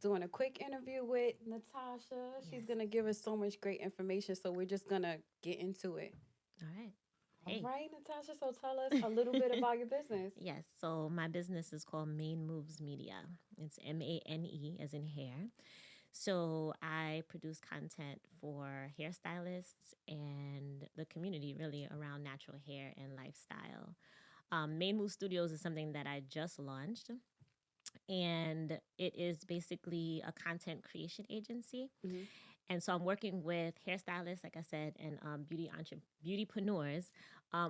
doing a quick interview with Natasha. She's Yes. going to give us so much great information. So we're just going to get into it. All right. All Hey. right, Natasha. So tell us a little bit about your business. Yes. So my business is called Main Moves Media. It's Mane as in hair. So I produce content for hairstylists and the community really around natural hair and lifestyle. Main Move Studios is something that I just launched, and it is basically a content creation agency. Mm-hmm. And so I'm working with hairstylists, like I said, and beautypreneurs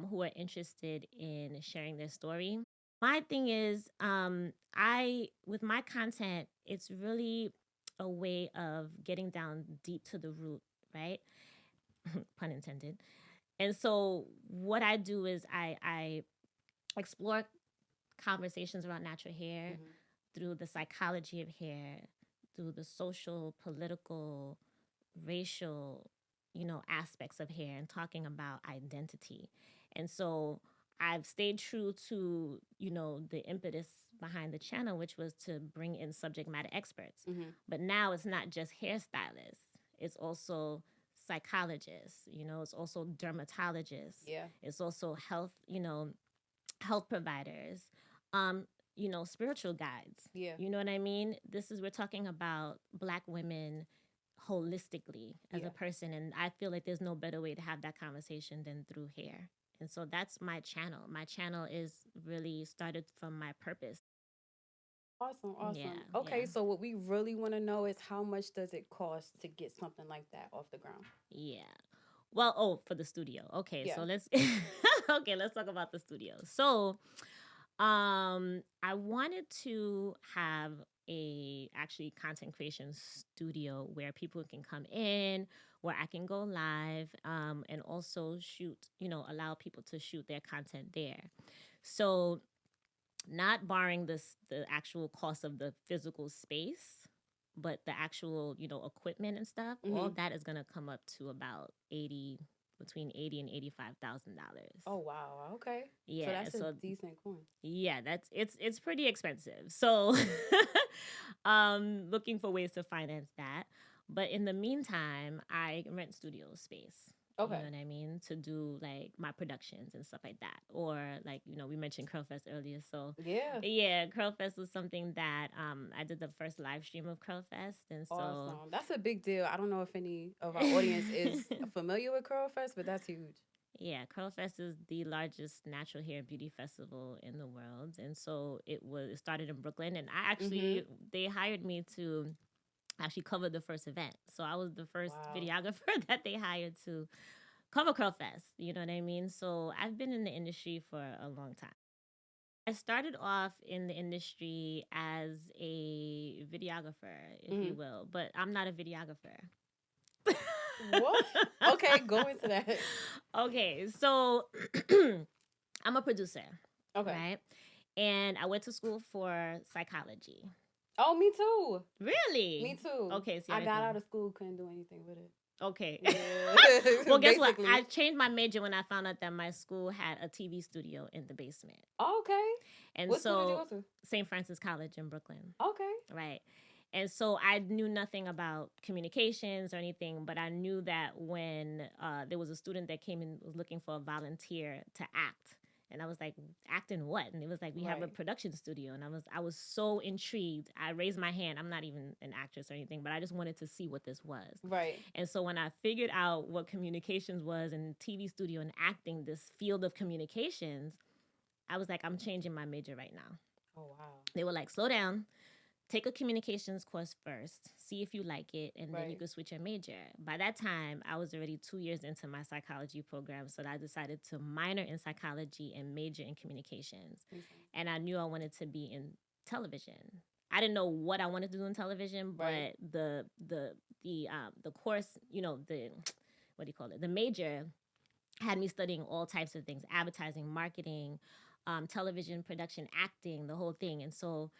who are interested in sharing their story. My thing is, I with my content, it's really a way of getting down deep to the root, right? Pun intended. And so what I do is I explore conversations around natural hair Mm-hmm. through the psychology of hair, through the social, political, racial, aspects of hair and talking about identity. And so I've stayed true to, the impetus behind the channel, which was to bring in subject matter experts. Mm-hmm. But now it's not just hairstylists, it's also psychologists, it's also dermatologists, Yeah. it's also health providers, spiritual guides. Yeah. You know what I mean? This is, we're talking about Black women holistically as Yeah. a person. And I feel like there's no better way to have that conversation than through hair. And so that's my channel. My channel is really started from my purpose. Awesome. Yeah, Awesome. yeah, Okay. So what we really want to know is how much does it cost to get something like that off the ground? yeah. Well, oh, for the studio. Okay, Yeah. so let's okay, let's talk about the studio. So, I wanted to have a actually content creation studio where people can come in, where I can go live, and also shoot, allow people to shoot their content there. So, not barring the actual cost of the physical space, but the actual, equipment and stuff, all Mm-hmm. of that is gonna come up to about 80, between 80 and $85,000. Oh wow. Okay. So Yeah, that's a so decent coin. yeah, it's pretty expensive. So looking for ways to finance that. But in the meantime, I rent studio space. You know Okay. what I mean? To do like my productions and stuff like that. Or like, we mentioned Curlfest earlier. So Yeah. yeah, Curlfest was something that I did the first live stream of Curlfest. And so Awesome. That's a big deal. I don't know if any of our audience is familiar with Curl Fest, but that's huge. yeah, Curlfest is the largest natural hair and beauty festival in the world. And so it started in Brooklyn, and I Mm-hmm. actually they hired me to actually cover the first event. So I was the first Wow. videographer that they hired to cover Curlfest. You know what I mean? So I've been in the industry for a long time. I started off in the industry as a videographer, if Mm-hmm. you will, but I'm not a videographer. What? Okay, go into that. Okay, so I'm a producer, Okay. right? And I went to school for psychology. Oh, me too. Me Really? too. Okay, see, I I didn't got know. out of school, couldn't do anything with it. Okay. Yeah. Well, guess what? I Basically. changed my major when I found out that my school had a TV studio in the basement. Okay. And What school did you go so, to? St. Francis College in Brooklyn, Okay. right? And so I knew nothing about communications or anything, but I knew that when there was a student that came and was looking for a volunteer to act, and I was like, "Act in what?" And it was like, "We have a Right. production studio," and I was so intrigued. I raised my hand. I'm not even an actress or anything, but I just wanted to see what this was. Right. And so when I figured out what communications was and TV studio and acting, this field of communications, I was like, "I'm changing my major right now." Oh wow. They were like, "Slow down, take a communications course first, see if you like it, and then you Right. could switch your major." By that time, I was already 2 years into my psychology program, so I decided to minor in psychology and major in communications. Makes sense. And I knew I wanted to be in television. I didn't know what I wanted to do in television, Right. but the course, the what do you call it? The major had me studying all types of things: advertising, marketing, television production, acting, the whole thing. And so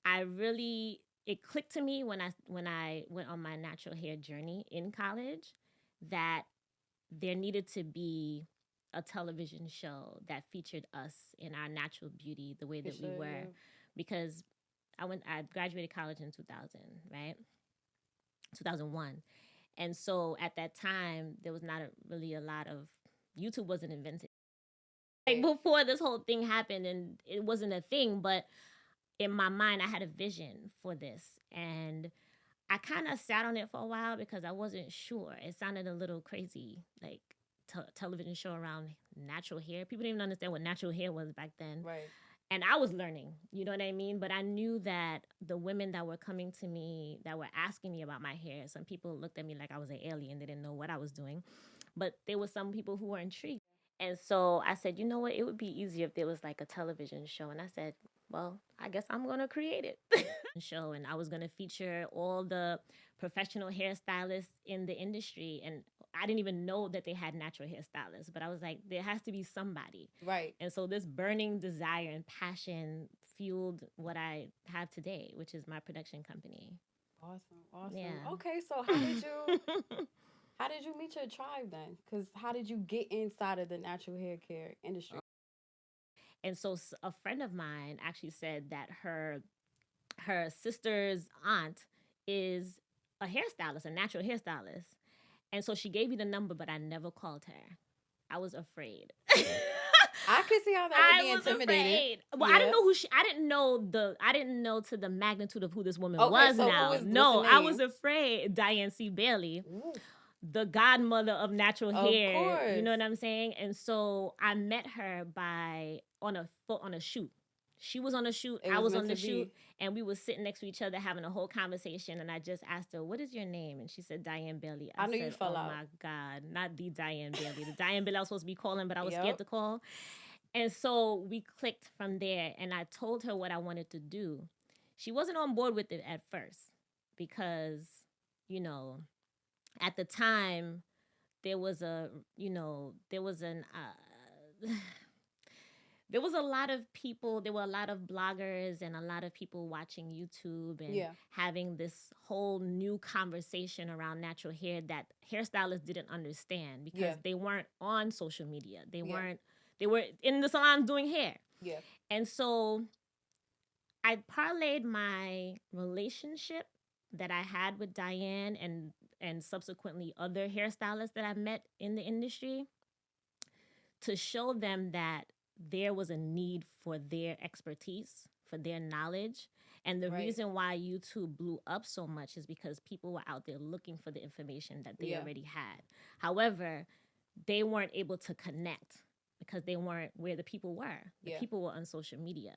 I really it clicked to me when I went on my natural hair journey in college that there needed to be a television show that featured us in our natural beauty the way For that we sure. were, Yeah. because I graduated college in 2000, right? 2001. And so at that time, there was not really a lot of, YouTube wasn't invented. Like before this whole thing happened, and it wasn't a thing, but in my mind, I had a vision for this. And I kind of sat on it for a while because I wasn't sure. It sounded a little crazy, like television show around natural hair. People didn't even understand what natural hair was back then. Right. And I was learning, you know what I mean? But I knew that the women that were coming to me, that were asking me about my hair, some people looked at me like I was an alien. They didn't know what I was doing. But there were some people who were intrigued. And so I said, you know what? It would be easier if there was like a television show. And I said, well, I guess I'm going to create it. Show, and I was going to feature all the professional hairstylists in the industry. And I didn't even know that they had natural hairstylists, but I was like, there has to be somebody. Right. And so this burning desire and passion fueled what I have today, which is my production company. Awesome. Yeah. Okay, so how did you meet your tribe then? Because how did you get inside of the natural hair care industry? And so a friend of mine actually said that her sister's aunt is a hairstylist, a natural hairstylist. And so she gave me the number, but I never called her. I was afraid. I could see how that would be intimidating. Afraid. Well, I didn't know I didn't know to the magnitude of who this woman was so now. I was afraid. Diane C. Bailey. Ooh. The godmother of natural hair. Course. You know what I'm saying? And so I met her on a shoot. She was on a shoot, I was on the shoot, and we were sitting next to each other having a whole conversation, and I just asked her, what is your name? And she said, Diane Bailey. I knew said, you fell out. Oh my God, not the Diane Bailey. The Diane Bailey I was supposed to be calling, but I was scared to call. And so we clicked from there, and I told her what I wanted to do. She wasn't on board with it at first because, at the time, there was a lot of people, there were a lot of bloggers and a lot of people watching YouTube and having this whole new conversation around natural hair that hairstylists didn't understand because they weren't on social media. They were in the salons doing hair. Yeah. And so I parlayed my relationship that I had with Diane and subsequently other hairstylists that I met in the industry to show them that there was a need for their expertise, for their knowledge. And the reason why YouTube blew up so much is because people were out there looking for the information that they already had. However, they weren't able to connect because they weren't where the people were. The people were on social media.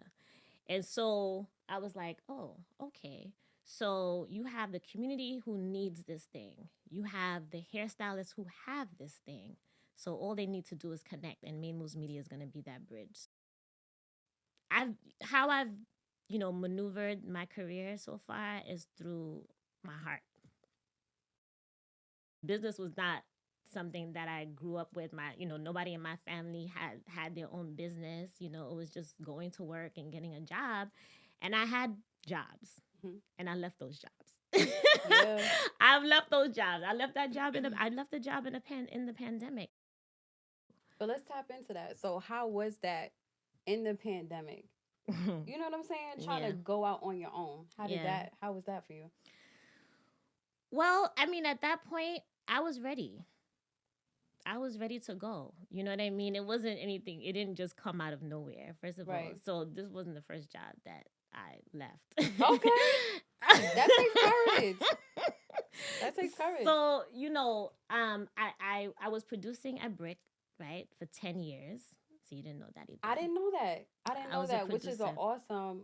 And so I was like, oh, okay. So you have the community who needs this thing. You have the hairstylists who have this thing. So all they need to do is connect, and Main Moves Media is going to be that bridge. How I've maneuvered my career so far is through my heart. Business was not something that I grew up with. Nobody in my family had their own business. It was just going to work and getting a job, and I had jobs, and I left those jobs. I've left those jobs. I left that job I left the job in the pandemic. But let's tap into that. So how was that in the pandemic? You know what I'm saying? Trying to go out on your own. How was that for you? Well, I mean, at that point, I was ready. I was ready to go. You know what I mean? It wasn't anything. It didn't just come out of nowhere, first of all. So this wasn't the first job that I left. Okay. That takes courage. That takes courage. So, I was producing at Brick, right, for 10 years. So you didn't know that either. I didn't know that. Which is an awesome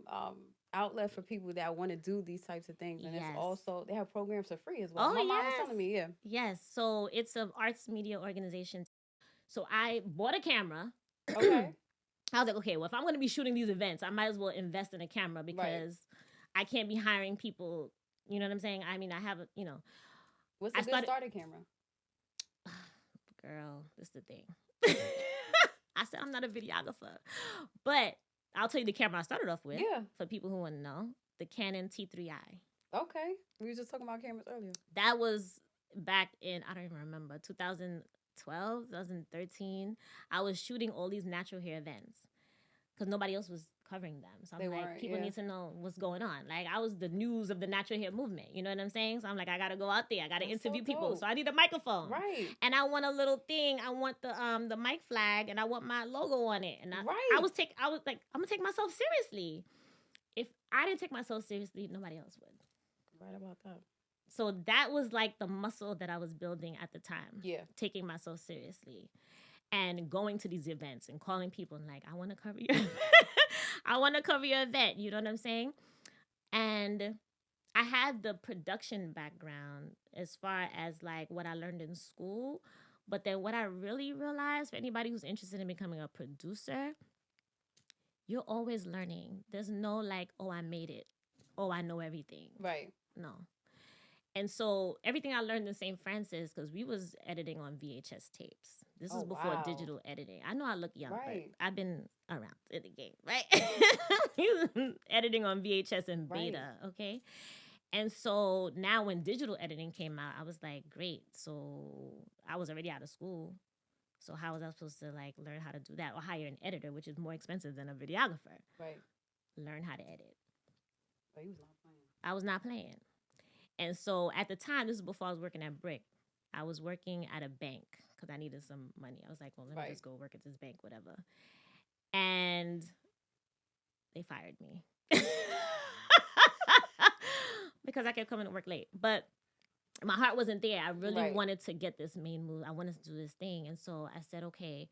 outlet for people that want to do these types of things. And it's also, they have programs for free as well. My mom was telling me, Yes. So it's an arts media organization. So I bought a camera. Okay. I was like, okay, well, if I'm going to be shooting these events, I might as well invest in a camera because I can't be hiring people. You know what I'm saying? I mean, I have What's a good starter camera? Girl, this is the thing. I said I'm not a videographer, but I'll tell you the camera I started off with. Yeah. For people who want to know, the Canon T3i. Okay. We were just talking about cameras earlier. That was back in, I don't even remember, 2012, 2013. I was shooting all these natural hair events because nobody else was covering them. So I'm They like, weren't, people yeah. need to know what's going on. Like, I was the news of the natural hair movement. You know what I'm saying? So I'm like, I gotta go out there. I gotta That's interview so people. dope. So I need a microphone. Right. And I want a little thing. I want the mic flag, and I want my logo on it. And I was like, I'm gonna take myself seriously. If I didn't take myself seriously, nobody else would. Right about that. So that was like the muscle that I was building at the time. Yeah. Taking myself seriously. And going to these events and calling people and like, I want to cover your I want to cover your event. You know what I'm saying? And I had the production background as far as like what I learned in school. But then what I really realized, for anybody who's interested in becoming a producer, you're always learning. There's no like, oh, I made it. Oh, I know everything. Right. No. And so everything I learned in St. Francis, because we was editing on VHS tapes. This is before digital editing. I know I look young, but I've been around in the game, right? Editing on VHS and beta, okay? And so now when digital editing came out, I was like, great. So I was already out of school. So how was I supposed to like learn how to do that or hire an editor, which is more expensive than a videographer? Right. Learn how to edit. But you was not playing. I was not playing. And so at the time, this is before I was working at Brick. I was working at a bank because I needed some money. I was like, well, let me just go work at this bank, whatever. And they fired me. Because I kept coming to work late. But my heart wasn't there. I really wanted to get this main move. I wanted to do this thing. And so I said, okay,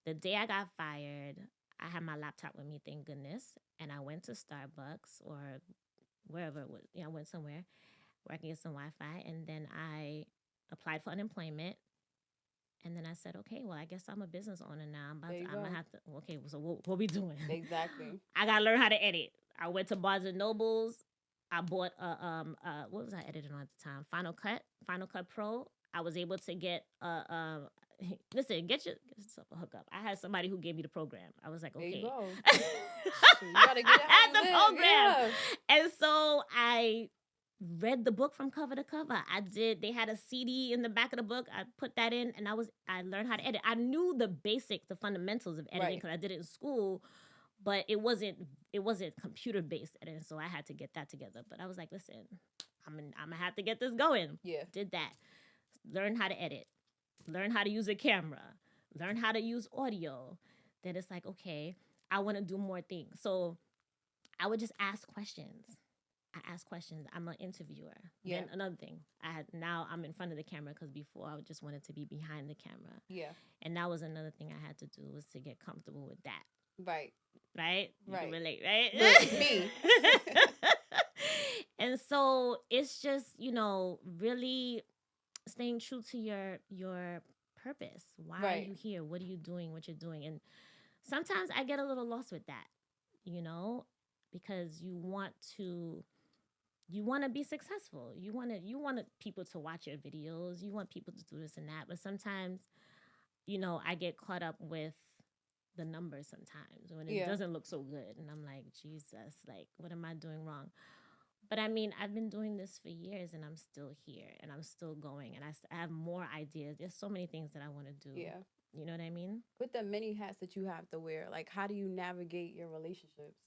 the day I got fired, I had my laptop with me, thank goodness. And I went to Starbucks or wherever it was. I went somewhere where I can get some Wi-Fi. And then I applied for unemployment. And then I said, okay, well, I guess I'm a business owner now. I'm going to have to, okay, so what we doing? Exactly. I got to learn how to edit. I went to Barnes & Nobles. I bought what was I editing on at the time? Final Cut Pro. I was able to get listen, get yourself a hookup. I had somebody who gave me the program. I was like, okay. There you go. You gotta get it. The program. Yeah. And so I read the book from cover to cover. They had a CD in the back of the book. I put that in and I learned how to edit. I knew the basics, the fundamentals of editing because I did it in school. But it wasn't computer based editing, so I had to get that together. But I was like, listen, I'm gonna have to get this going. Yeah. Did that. Learn how to edit. Learn how to use a camera. Learn how to use audio. Then it's like, okay, I want to do more things. So I would just ask questions. I ask questions. I'm an interviewer. Yeah. Then another thing, now I'm in front of the camera because before I just wanted to be behind the camera. Yeah. And that was another thing I had to do was to get comfortable with that. Right. You can relate, right? Me. And so it's just, really staying true to your purpose. Why are you here? What are you doing? What you're doing? And sometimes I get a little lost with that, because you want to be successful. You want people to watch your videos. You want people to do this and that. But sometimes, I get caught up with the numbers sometimes when it doesn't look so good. And I'm like, Jesus, like, what am I doing wrong? But I mean, I've been doing this for years and I'm still here and I'm still going and I have more ideas. There's so many things that I want to do. Yeah. You know what I mean? With the many hats that you have to wear, like, how do you navigate your relationships?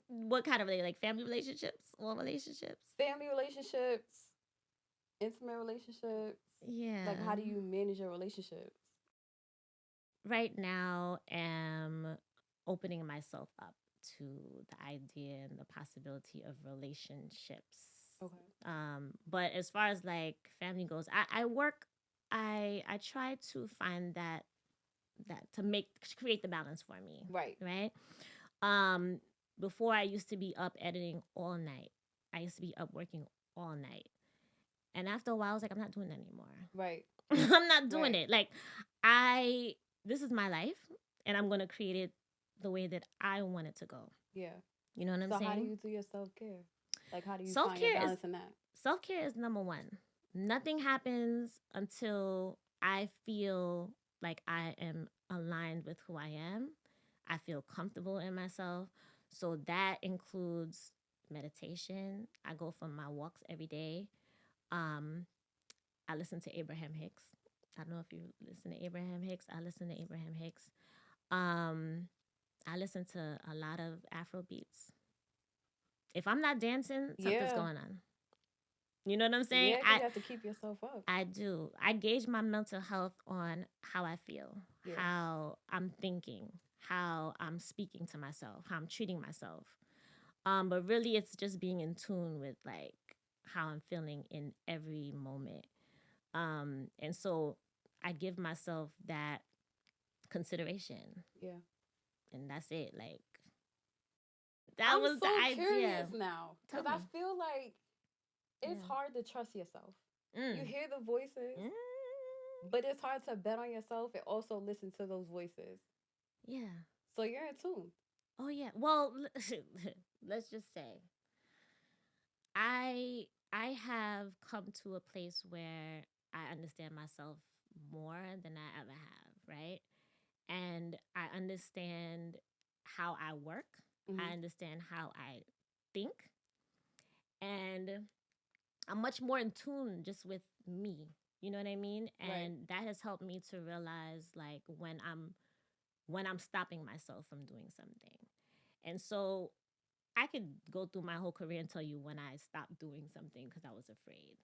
What kind of like family relationships? What relationships? Family relationships, intimate relationships. Yeah. Like, how do you manage your relationships? Right now, I'm opening myself up to the idea and the possibility of relationships. Okay. But as far as like family goes, I try to find that to create the balance for me. Right. Right. Before I used to be up editing all night. I used to be up working all night. And after a while, I was like, I'm not doing that anymore. Right. I'm not doing it. Like, this is my life, and I'm going to create it the way that I want it to go. Yeah. You know what I'm saying? So how do you do your self-care? Like, how do you find your balance in that? Self-care is number one. Nothing happens until I feel like I am aligned with who I am. I feel comfortable in myself. So that includes meditation. I go for my walks every day. I listen to Abraham Hicks. I don't know if you listen to Abraham Hicks. I listen to Abraham Hicks. I listen to a lot of Afro beats. If I'm not dancing, something's going on. You know what I'm saying? Yeah, you have to keep yourself up. I do. I gauge my mental health on how I feel, how I'm thinking, how I'm speaking to myself, how I'm treating myself. But really, it's just being in tune with like how I'm feeling in every moment. And so I give myself that consideration. Yeah. And that's it. Like that was the idea. I'm so curious now because I feel like it's hard to trust yourself. You hear the voices, but it's hard to bet on yourself and also listen to those voices. Yeah. So you're in tune. Oh yeah. Well, let's just say I have come to a place where I understand myself more than I ever have, right? And I understand how I work. I understand how I think. And I'm much more in tune just with me. You know what I mean? And that has helped me to realize like when I'm stopping myself from doing something. And so I could go through my whole career and tell you when I stopped doing something because I was afraid.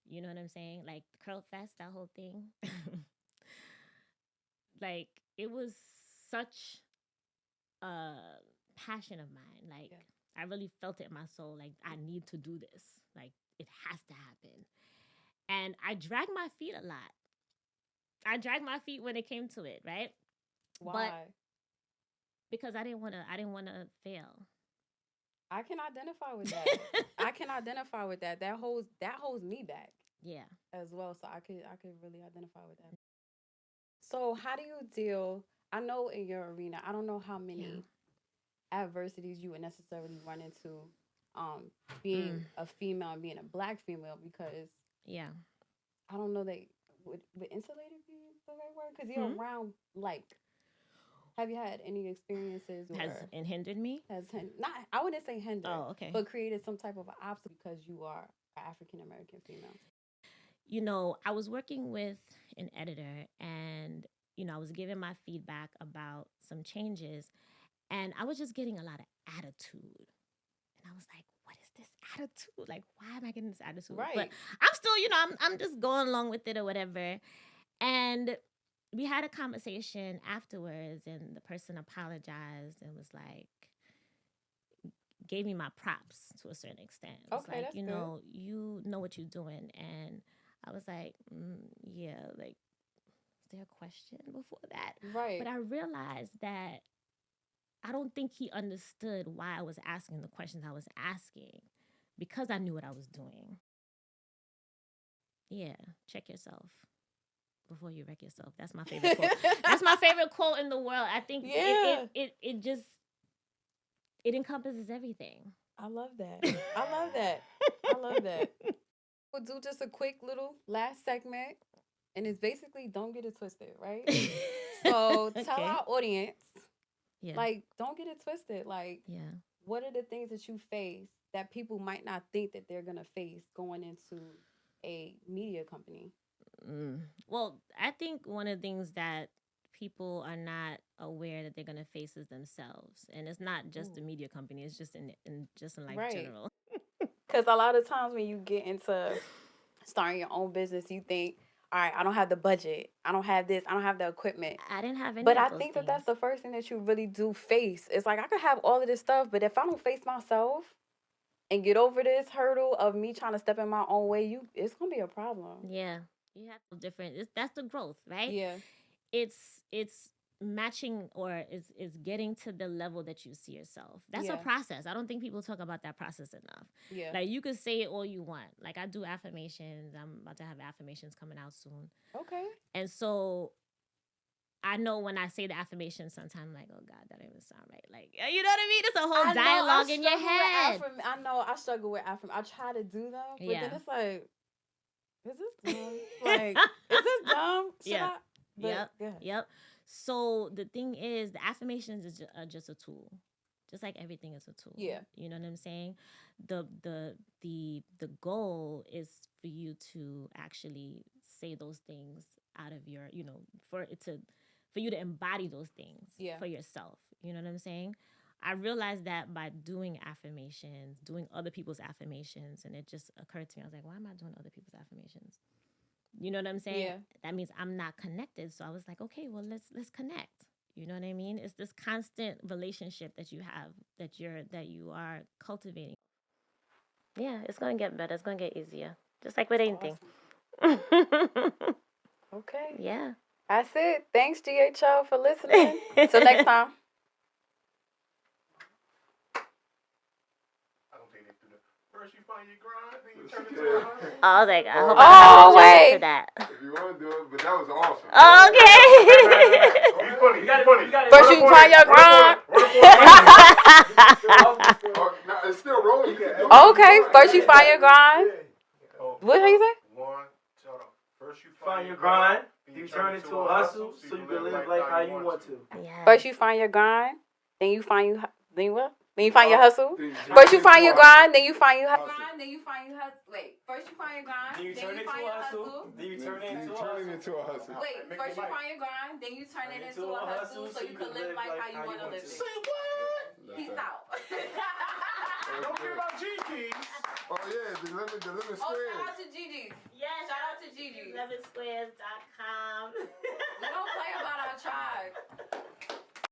You know what I'm saying? Like Curl Fest, that whole thing. Like it was such a passion of mine. Like I really felt it in my soul. Like I need to do this. Like it has to happen. And I dragged my feet a lot. I dragged my feet when it came to it, right? Why? But because I didn't want to fail. I can identify with that. I can identify with that. That holds me back. Yeah. As well. So I could really identify with that. So how do you deal? I know in your arena, I don't know how many adversities you would necessarily run into being a female and being a Black female because I don't know that would insulated be the right word? Because you're around like. Have you had any experiences has it hindered me? Not, I wouldn't say hindered. Oh, okay. But created some type of an obstacle because you are an African American female. You know, I was working with an editor and, you know, I was giving my feedback about some changes and I was just getting a lot of attitude. And I was like, what is this attitude? Like, why am I getting this attitude? Right. But I'm still, you know, I'm just going along with it or whatever. And we had a conversation afterwards and the person apologized and was like, gave me my props to a certain extent. It was like, you know, you know what you're doing. And I was like, yeah, like, is there a question before that? Right. But I realized that I don't think he understood why I was asking the questions I was asking because I knew what I was doing. Yeah, check yourself before you wreck yourself. That's my favorite quote. That's my favorite quote in the world. I think it just it encompasses everything. I love that. I love that. I love that. We'll do just a quick little last segment, and it's basically don't get it twisted, right? So tell our audience, like, don't get it twisted. Like, what are the things that you face that people might not think that they're gonna face going into a media company? Well, I think one of the things that people are not aware that they're going to face is themselves, and it's not just the media company; it's just in life general. Because a lot of times when you get into starting your own business, you think, all right, I don't have the budget, I don't have this, I don't have the equipment. I didn't have any. But I think that that's the first thing that you really do face. It's like I could have all of this stuff, but if I don't face myself and get over this hurdle of me trying to step in my own way, it's gonna be a problem. Yeah. You have to different. That's the growth, right? Yeah. It's matching or is getting to the level that you see yourself. That's a process. I don't think people talk about that process enough. Yeah. Like you could say it all you want. Like I do affirmations. I'm about to have affirmations coming out soon. Okay. And so I know when I say the affirmations, sometimes I'm like, oh God, that didn't even sound right. Like, you know what I mean? It's a whole dialogue in your head. I know I struggle with affirmations. I try to do them, but then it's like, is this dumb? Like, is this dumb? Yep. So the thing is, the affirmations is just a tool, just like everything is a tool. Yeah. You know what I'm saying? The goal is for you to actually say those things out of your, for you to embody those things for yourself. You know what I'm saying? I realized that by doing affirmations, doing other people's affirmations, and it just occurred to me. I was like, why am I doing other people's affirmations? You know what I'm saying? Yeah. That means I'm not connected. So I was like, okay, well, let's connect. You know what I mean? It's this constant relationship that you have, that you are cultivating. Yeah, it's gonna get better. It's gonna get easier, just like with anything. Awesome. Okay. Yeah. That's it. Thanks, GHO, for listening. Till next time. First you find your grind, then you turn into a hustle. I was like, I hope I wait. to that. If you want to do it, but that was awesome. Okay. Be funny. You got funny. First you find your grind. No, it's still rolling. Okay. First you find your grind. What did you say? First you find your grind, you turn it into a hustle, so you can live life how you want to. Yeah. First you find your grind, then you find what? Then you find your hustle. First you find your grind, then you find your hustle. Wait. First you find your grind, Then you turn it into a hustle. Then you turn it into a hustle. Wait. First you find your grind, then you turn it into a hustle, so you can live life how you want to live it. Say what? Peace out. Don't care about GG's. Oh yeah, the limit squares. Shout out to GG's. Yes, Shout out to GG's. LemonSquares.com. We don't play about our tribe.